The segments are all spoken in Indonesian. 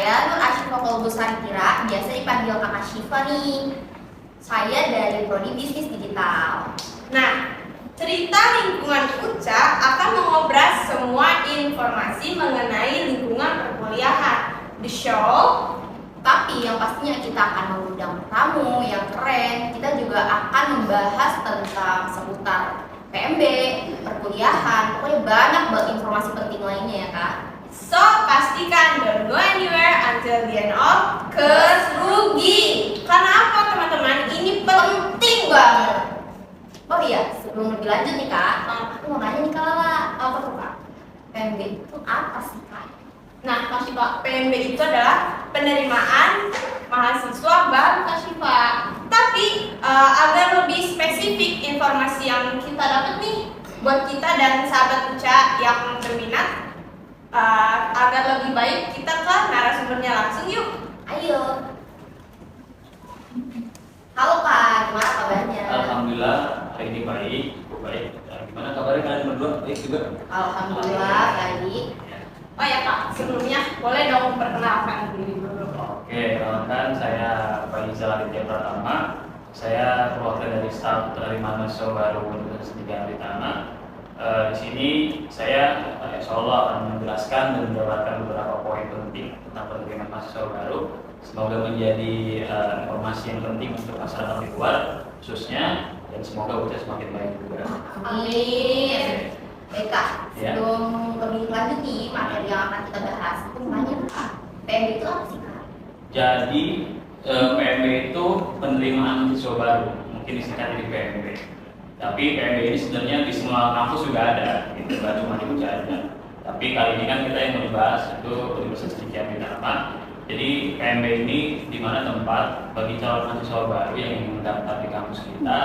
saya Nur Asyifa Kolbusari Kira, biasa dipanggil Kakak Syifa nih. Saya dari Prodi Bisnis Digital. Nah, cerita lingkungan UCA akan mengobras semua informasi mengenai lingkungan perkuliahan. The show. Tapi yang pastinya kita akan mengundang tamu yang keren. Kita juga akan membahas tentang seputar PMB, perkuliahan, pokoknya banyak banget informasi penting lainnya ya Kak. So, pastikan don't go anywhere until the end of Kes Rugi. Karena apa teman-teman? Ini penting banget. Oh iya, sebelum lebih lanjut nih Kak, aku mau nanya nih Kak Lala, apa tuh Kak? PMB itu apa sih Kak? Nah, Kak Syifa, PMB itu adalah penerimaan mahasiswa baru Kak Syifa. Tapi agar lebih spesifik informasi yang kita dapat nih buat kita dan sahabat UCA yang berminat, agar lebih baik kita ke narasumbernya langsung yuk. Ayo. Halo Kak, gimana kabarnya? Alhamdulillah hari ini baik. Gimana kabarnya kalian berdua? Baik juga. Alhamdulillah baik. Oh ya Kak, sebelumnya boleh dong perkenalkan diri dulu. Oke, kenalkan saya Pak Rizal Aditya Pratama. Saya perwakilan dari staf penerimaan mahasiswa baru Universitas Pendidikan Haritama. Di sini saya insya Allah akan menjelaskan dan menjabarkan beberapa poin penting tentang penerimaan mahasiswa baru. Semoga menjadi informasi yang penting untuk masyarakat di luar khususnya, dan semoga UCA semakin baik juga. Amin. Baik Kak, Ya. sebelum lebih lanjut nih materi yang akan kita bahas, aku mau nanya Kak, PMB itu apa sih Kak? Jadi PMB itu penerimaan mahasiswa baru, mungkin disingkat jadi PMB. Tapi PMB ini sebenarnya di semua kampus juga ada, gitu, nggak cuma di UCA aja. Tapi kali ini kan kita yang mau dibahas itu Universitas Pendidikan Haritama. Jadi PMB ini di mana tempat bagi calon mahasiswa baru yang ingin mendaftar di kampus kita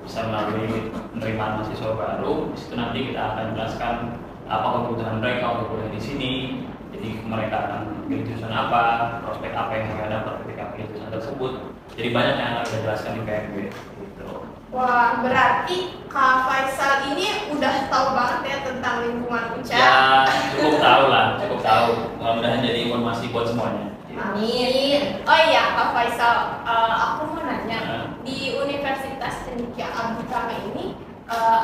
bisa melalui penerimaan mahasiswa baru. Di situ nanti kita akan jelaskan apa kebutuhan mereka untuk kuliah di sini. Jadi mereka akan pilih jurusan apa, prospek apa yang mereka dapat ketika pilih jurusan tersebut. Jadi banyak yang akan kita jelaskan di PMB. Gitu. Wah, berarti Kak Faisal ini udah tahu banget ya tentang lingkungan UCA. Ya cukup tahu lah, cukup tahu. Mudah-mudahan jadi informasi buat semuanya. Amin. Oh iya Kak Faisal, aku mau nanya, di Universitas Cendekia Abdutama ini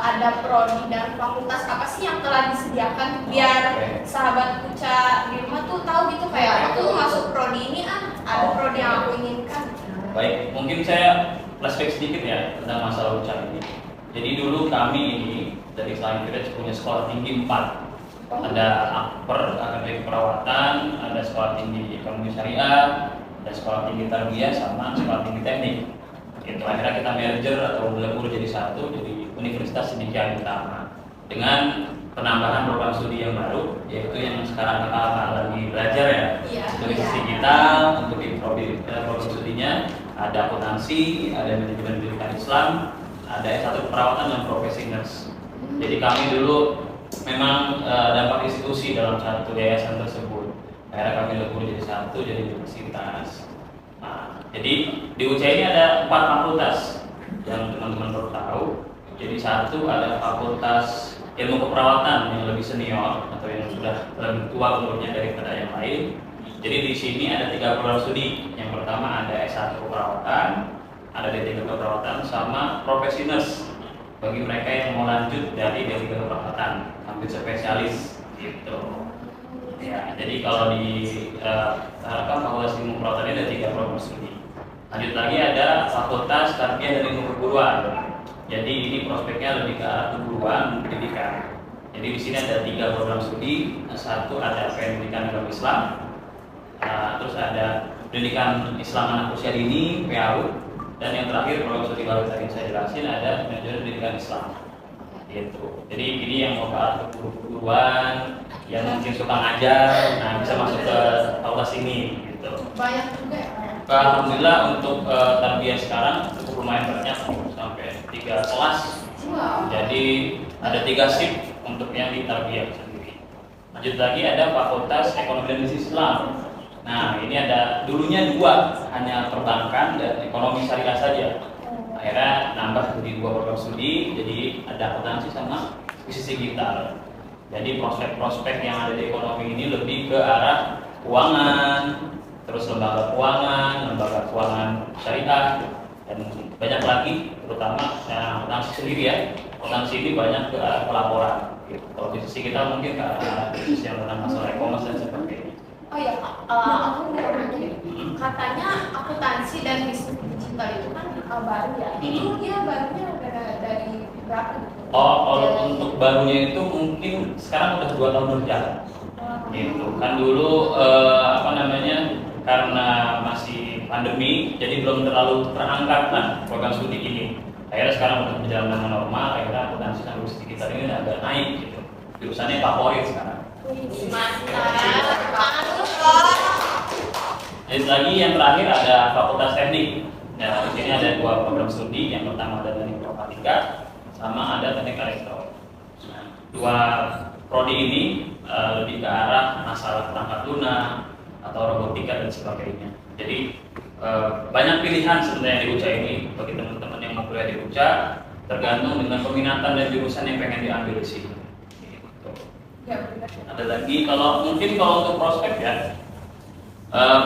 ada prodi dan fakultas apa sih yang telah disediakan biar sahabat UCA di rumah tuh tahu gitu, kayak aku masuk prodi ini ada prodi yang aku inginkan. Baik, mungkin saya flashback sedikit ya tentang masalah UCA ini. Jadi dulu kami ini dari Islamic Village punya sekolah tinggi 4. Ada Akper, Akademi Keperawatan, ada sekolah tinggi Ekonomi Syariah, ada sekolah tinggi Tarbiyah, sama sekolah tinggi Teknik. Gitu. Akhirnya kita merger atau melebur jadi satu, jadi Universitas Cendekia Utama dengan penambahan program studi yang baru, yaitu yang sekarang kita lagi belajar ya. Iya. Universitas Digital untuk di program studinya ada akuntansi, ada manajemen pendidikan Islam, ada S1 keperawatan dan profesi nurse. Jadi kami dulu memang dampak institusi dalam satu yayasan tersebut. Akhirnya kami lebur jadi satu, jadi universitas. Nah, jadi di UCA ini ada 4 fakultas yang teman-teman perlu tahu. Jadi satu ada fakultas ilmu keperawatan yang lebih senior atau yang sudah lebih tua umurnya daripada yang lain. Jadi di sini ada 3 program studi. Yang pertama ada S1 keperawatan, ada D3 keperawatan, sama profesi nurse bagi mereka yang mau lanjut dari D3 keperawatan sampai spesialis gitu. Ya, jadi kalau di fakultas ilmu keperawatan ini ada 3 program studi. Lanjut lagi ada fakultas tarbiyah dan ilmu keguruan. Jadi ini prospeknya lebih ke arah keguruan pendidikan. Jadi di sini ada 3 program studi. Satu ada pendidikan agama Islam, terus ada pendidikan Islam anak usia dini (PAUD), dan yang terakhir program studi baru tadi yang saya jelasin ada manajemen pendidikan Islam. Gitu. Jadi ini yang mau ke arah keguruan, yang mungkin suka ngajar, nah bisa masuk ke fakultas ini. Gitu. Banyak juga ya. Alhamdulillah untuk tarbiyah sekarang cukup lumayan banyak, sampai 3 kelas. Wow. Jadi ada 3 shift untuk yang di tarbiyah sendiri. Lanjut lagi ada fakultas ekonomi dan bisnis Islam. Nah ini ada dulunya 2, hanya perbankan dan ekonomi syariah saja. Akhirnya nambah jadi 2 program studi, jadi ada akuntansi sama bisnis digital. Jadi prospek-prospek yang ada di ekonomi ini lebih ke arah keuangan, terus lembaga keuangan syariah, dan banyak lagi, terutama akuntansi sendiri ya. Akuntansi ini banyak ke pelaporan. Gitu. Kalau di sisi kita mungkin ke arah bisnis yang tentang masalah e-commerce dan sebagainya. Oh iya Kak, aku mau nanya nih. Katanya akuntansi dan bisnis digital itu kan baru ya. Itu dia barunya dari berapa gitu? Oh, kalau untuk barunya itu mungkin sekarang udah 2 tahun berjalan. Gitu kan dulu karena masih pandemi, jadi belum terlalu terangkat program studi ini. Akhirnya sekarang udah berjalan dengan normal, akhirnya akuntansi dan bisnis digital ini agak naik gitu. Jurusannya favorit sekarang. Jadi lagi yang terakhir ada Fakultas Teknik. Nah, di sini ada 2 program studi. Yang pertama ada Teknik Informatika, sama ada Teknik Elektro. Nah, 2 prodi ini lebih ke arah masalah perangkat lunak atau robotika dan sebagainya. Jadi banyak pilihan sebenarnya di UCA ini bagi teman-teman yang mau kuliah di UCA, tergantung dengan peminatan dan jurusan yang pengen diambil di sini. Gitu. Ada lagi kalau untuk prospek ya.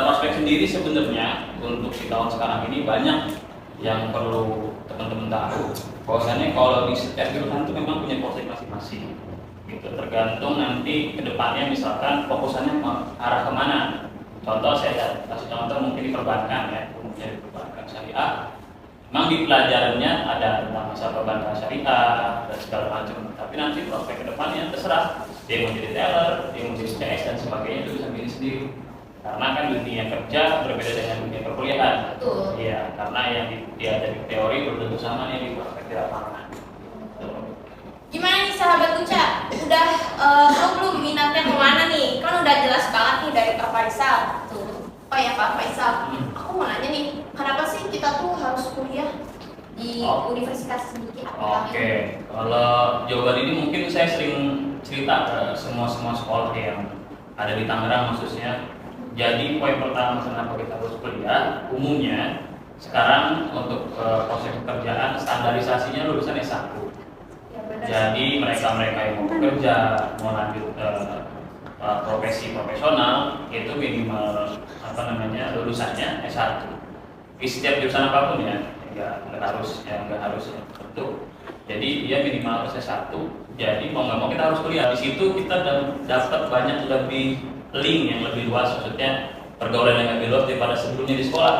Prospek sendiri sebenarnya untuk di tahun sekarang ini banyak yang perlu teman-teman tahu. Bahwasannya kalau di setiap jurusan itu memang punya prospek masing-masing. Gitu. Tergantung nanti kedepannya misalkan fokusannya arah kemana. Contoh saya kasih contoh mungkin di perbankan ya, umumnya di perbankan syariah. Memang di pelajarannya ada tentang masalah perbankan syariah dan segala macam. Tapi nanti prospek kedepannya terserah. Dia mau jadi teller, dia mau jadi CS dan sebagainya itu bisa pilih sendiri. Karena kan dunia kerja berbeda dengan dunia perkuliahan. Betul. Iya, karena yang dia dari teori belum tentu sama nih di praktek di lapangan. Gimana nih sahabat Uca? Udah tahu belum minatnya kemana nih? Kan udah jelas banget nih dari Kak Faisal. Tuh. Oh ya Kak Faisal, aku mau nanya nih, kenapa sih kita tuh harus kuliah Di universitas sendiri Oke, kalau jawaban ini mungkin saya sering cerita ke semua sekolah yang ada di Tangerang khususnya. Jadi poin pertama kenapa kita harus kuliah, umumnya sekarang untuk proses pekerjaan standarisasinya lulusan S1. Jadi mereka-mereka yang mau bekerja, mau lanjut profesi profesional itu minimal lulusannya S1. Di setiap jurusan apapun ya, nggak harus tentu. Jadi dia minimal S1. Jadi mau nggak mau kita harus kuliah. Di situ kita dapat banyak lebih link yang lebih luas, maksudnya pergaulan yang lebih luas daripada sebelumnya di sekolah.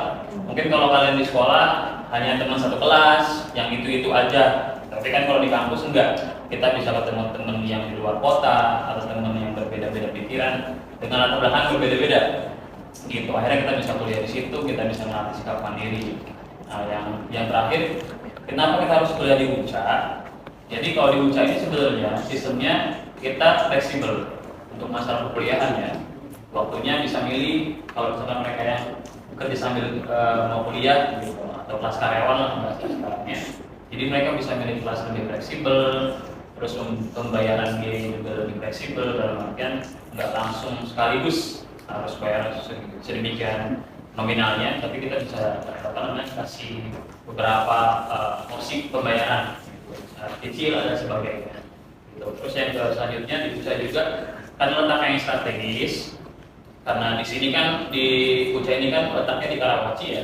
Mungkin kalau kalian di sekolah hanya teman satu kelas, yang itu aja. Tapi kan kalau di kampus enggak, kita bisa ketemu teman yang di luar kota atau teman yang berbeda-beda pikiran dengan latar belakang berbeda-beda. Gitu. Akhirnya kita bisa kuliah di situ, kita bisa melatih sikap mandiri. Nah, yang terakhir, kenapa kita harus kuliah di UCA? Jadi kalau di UCA ini sebenarnya sistemnya kita fleksibel untuk masalah perkuliahannya. Waktunya bisa milih kalau misalkan mereka yang bekerja sambil mau kuliah gitu, atau kelas karyawan lah bahasa sekarangnya. Jadi mereka bisa milih kelas lebih fleksibel, terus pembayaran dia juga lebih fleksibel dalam artian nggak langsung sekaligus harus bayar sedemikian nominalnya, tapi kita bisa kasih beberapa opsi pembayaran kecil dan sebagainya. Gitu. Terus yang selanjutnya bisa juga karena letaknya yang strategis, karena di sini kan di UCA ini kan letaknya di Karawaci ya,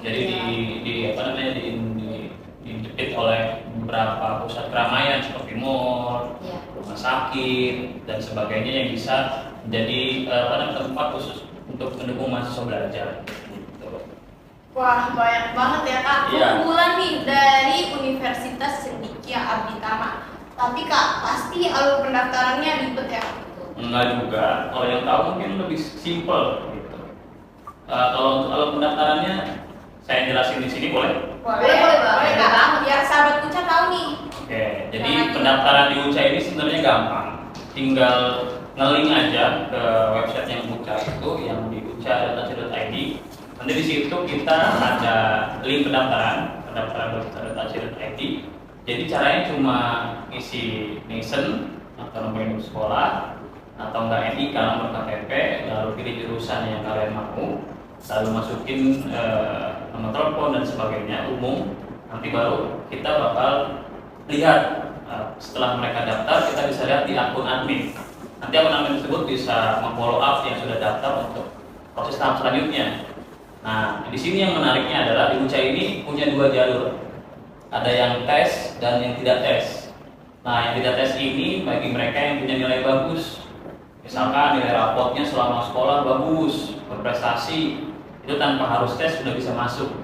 jadi dijepit oleh beberapa pusat keramaian seperti mall, rumah sakit dan sebagainya yang bisa menjadi tempat khusus untuk mendukung mahasiswa belajar. Gitu. Wah, banyak banget ya Kak. Iya. Unggulan nih dari Universitas Cendekia Abditama. Tapi Kak, pasti alur pendaftarannya ribet ya? Enggak juga. Kalau yang tahu mungkin lebih simpel gitu. Kalau alur pendaftarannya saya jelasin di sini boleh? Boleh Kak. Biar sahabat UCA tahu nih. Oke, jadi pendaftaran di UCA ini sebenarnya gampang. Tinggal nge-link aja ke website yang UCA itu, yang di uca.ac.id. Nanti di situ kita ada link pendaftaran uca.ac.id. Jadi caranya cuma isi NISN atau nomor induk sekolah atau enggak NIK, nomor KTP, lalu pilih jurusan yang kalian mau, lalu masukin nomor telepon dan sebagainya umum. Nanti baru kita bakal lihat setelah mereka daftar, kita bisa lihat di akun admin. Nanti akun admin tersebut bisa memfollow up yang sudah daftar untuk proses tahap selanjutnya. Nah, di sini yang menariknya adalah di UCA ini punya dua jalur. Ada yang tes dan yang tidak tes. Nah, yang tidak tes ini bagi mereka yang punya nilai bagus. Misalkan nilai rapotnya selama sekolah bagus, berprestasi, itu tanpa harus tes sudah bisa masuk.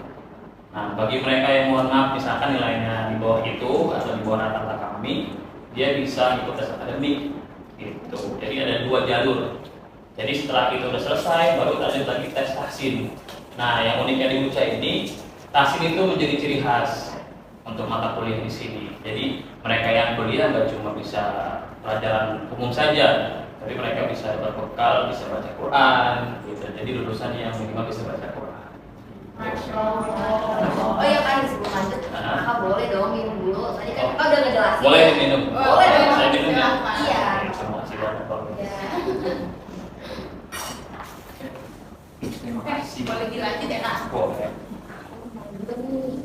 Nah, bagi mereka yang mohon maaf misalkan nilainya di bawah itu atau di bawah rata-rata kami, dia bisa ikut tes akademik gitu. Jadi ada dua jalur. Jadi setelah itu udah selesai, baru ada lagi tes tahsin. Nah, yang uniknya di UCA ini, tahsin itu menjadi ciri khas untuk mata kuliah di sini. Jadi mereka yang kuliah nggak cuma bisa pelajaran umum saja, tapi mereka bisa berbekal, bisa baca Quran, gitu. Jadi lulusan yang minimal bisa baca Quran. Masya Allah. Oh iya kan sebelum lanjut, kakak boleh dong minum dulu. Tadi kan kakak udah ngejelasin. Boleh ya. minum. Boleh dong. Saya minum ya. Iya. Terima kasih banyak. Ya. Terima kasih. Boleh dilanjut ya, Kak? Boleh. Juga nih.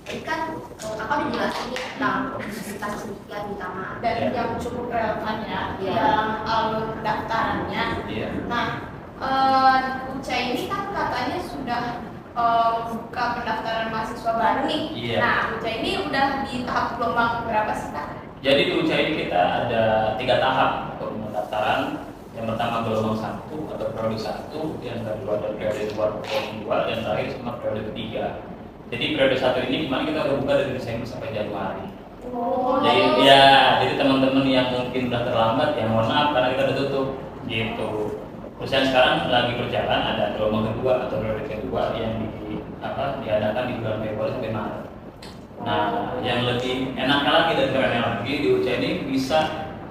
Tadi kan kakak udah jelasin nih tentang universitas pendidikan utama. Dan yang cukup relevan ya, Iya. dalam alur pendaftarannya. Iya. Nah, UCA ini kan katanya sudah buka pendaftaran mahasiswa baru nih. Iya. Nah, UCA ini udah di tahap gelombang berapa sih, Kak? Jadi di UCA ini kita ada 3 tahap untuk pendaftaran. Yang pertama gelombang 1 atau periode 1, yang kedua ada periode 2, dan terakhir sama periode ketiga. Jadi periode 1 ini kemarin kita udah buka dari Desember sampai Januari. Oh, Jadi ya, jadi teman-teman yang mungkin udah terlambat ya mohon maaf karena kita udah tutup gitu. Terus yang sekarang lagi berjalan ada gelombang kedua atau periode kedua yang diadakan di bulan Februari sampai Maret. Nah, yang lebih enaknya lagi dan kerennya lagi di UCA ini bisa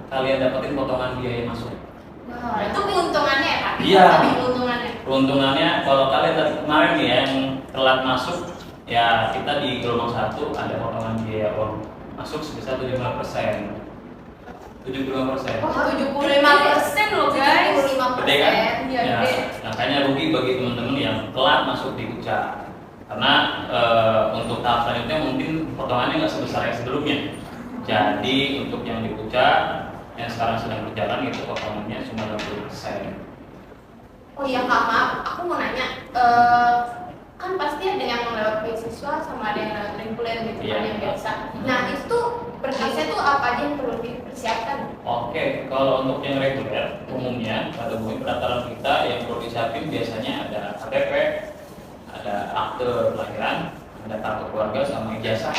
kalian dapetin potongan biaya masuk. Nah, itu keuntungannya ya, Kak? Iya. Tapi keuntungannya. Keuntungannya kalau kalian tadi kemarin nih yang telat masuk, ya kita di gelombang 1 ada potongan biaya uang masuk sebesar 75%. 75%. Wah, 75% loh, guys. 75%. Gede kan? Iya, Ya, gede. makanya rugi bagi teman-teman yang telat masuk di UCA. Karena untuk tahap selanjutnya mungkin potongannya nggak sebesar yang sebelumnya. Jadi untuk yang di UCA yang sekarang sedang berjalan itu potongannya cuma 60%. Oh iya, Kak, maaf. Aku mau nanya. Kan pasti ada yang lewat beasiswa sama ada yang lewat reguler gitu Iya. kan yang biasa. Nah, itu tuh berkasnya tuh apa aja yang perlu dipersiapkan? Oke, kalau untuk yang reguler umumnya pada umumnya pendaftaran kita yang perlu disiapin biasanya ada KTP, ada akte kelahiran, ada kartu keluarga sama ijazah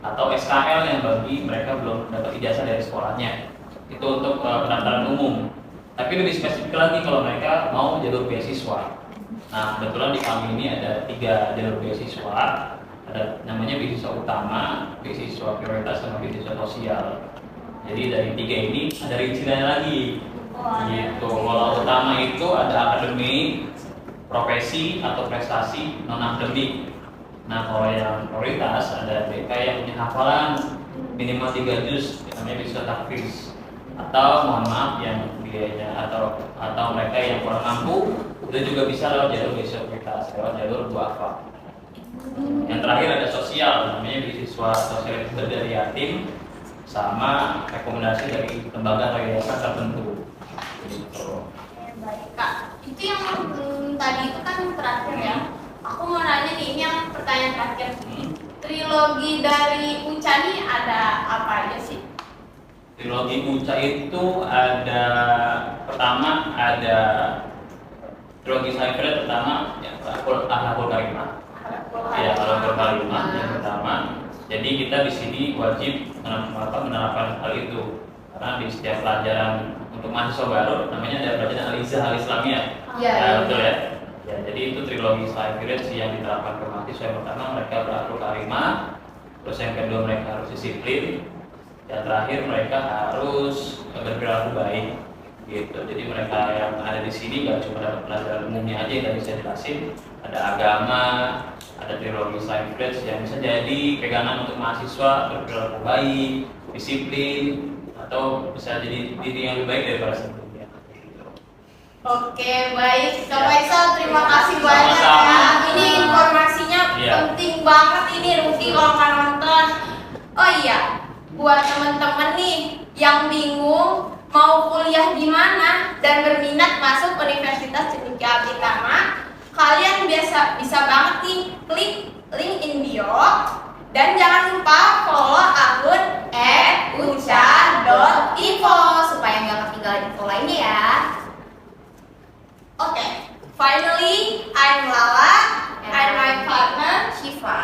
atau SKL yang bagi mereka belum dapat ijazah dari sekolahnya. Itu untuk pendaftaran umum. Tapi lebih spesifik lagi kalau mereka mau jalur beasiswa. Nah, kebetulan di kami ini ada 3 jalur beasiswa. Ada namanya beasiswa utama, beasiswa prioritas, sama beasiswa sosial. Jadi dari 3 ini ada rinciannya lagi. Gitu. Kalau utama itu ada akademik, profesi atau prestasi non akademik. Nah, kalau yang prioritas ada mereka yang punya hafalan minimal 3 juz, namanya beasiswa tahfiz. Atau mohon maaf yang biayanya atau mereka yang kurang mampu itu juga bisa lewat jalur beasiswa prioritas, lewat jalur duafa. Yang terakhir ada sosial, namanya beasiswa sosial itu dari yatim sama rekomendasi dari lembaga atau yayasan tertentu. Gitu. Baik, Kak. Itu yang tadi itu kan terakhir ya. Aku mau nanya nih, ini yang pertanyaan terakhir. Trilogi dari UCA nih ada apa aja sih? Trilogi UCA itu ada pertama ada trilogi Saifred pertama ya Al-Hakul Karimah. Ya, Al-Hakul Karimah yang pertama. Jadi kita di sini wajib menerapkan hal itu karena di setiap pelajaran untuk mahasiswa baru namanya ada pelajaran Al-Izzah Al-Islamiyah. Iya. Betul ya. Ya, jadi itu trilogi Saifred yang diterapkan ke mahasiswa. Yang pertama mereka Al-Hakul Karimah, terus yang kedua mereka harus disiplin. Yang terakhir mereka harus berperilaku baik, gitu. Jadi mereka yang ada di sini nggak cuma dapat pelajaran umumnya aja yang tadi saya jelasin, ada agama, ada trilogi Saifred yang bisa jadi pegangan untuk mahasiswa berperilaku baik, disiplin, atau bisa jadi diri yang lebih baik daripada sebelumnya. Gitu. Oke, baik. Kak Faisal, terima kasih banyak ya. Sama-sama. Ini informasinya Iya. penting banget ini, rugi kalau nggak nonton. Oh iya, buat teman-teman nih yang bingung mau kuliah di mana dan berminat masuk Universitas Cendekia Abditama, bisa banget nih klik link in bio dan jangan lupa follow akun @uca.info supaya nggak ketinggalan info lainnya ya. Oke, finally I'm Lala and my partner Syifa,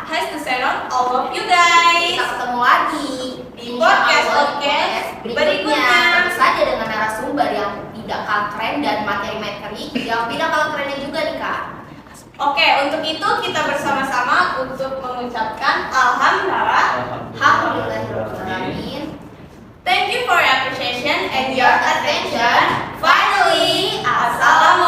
has to send on all of you guys. kita ketemu lagi Di podcast berikutnya. Tentu saja dengan narasumber yang tidak kalah keren dan materi-materi yang tidak kalah kerennya juga nih Kak. Oke, untuk itu kita bersama-sama untuk mengucapkan alhamdulillah. Alhamdulillahirobbilalamin. Thank you for your appreciation and Your attention. Finally, assalamualaikum.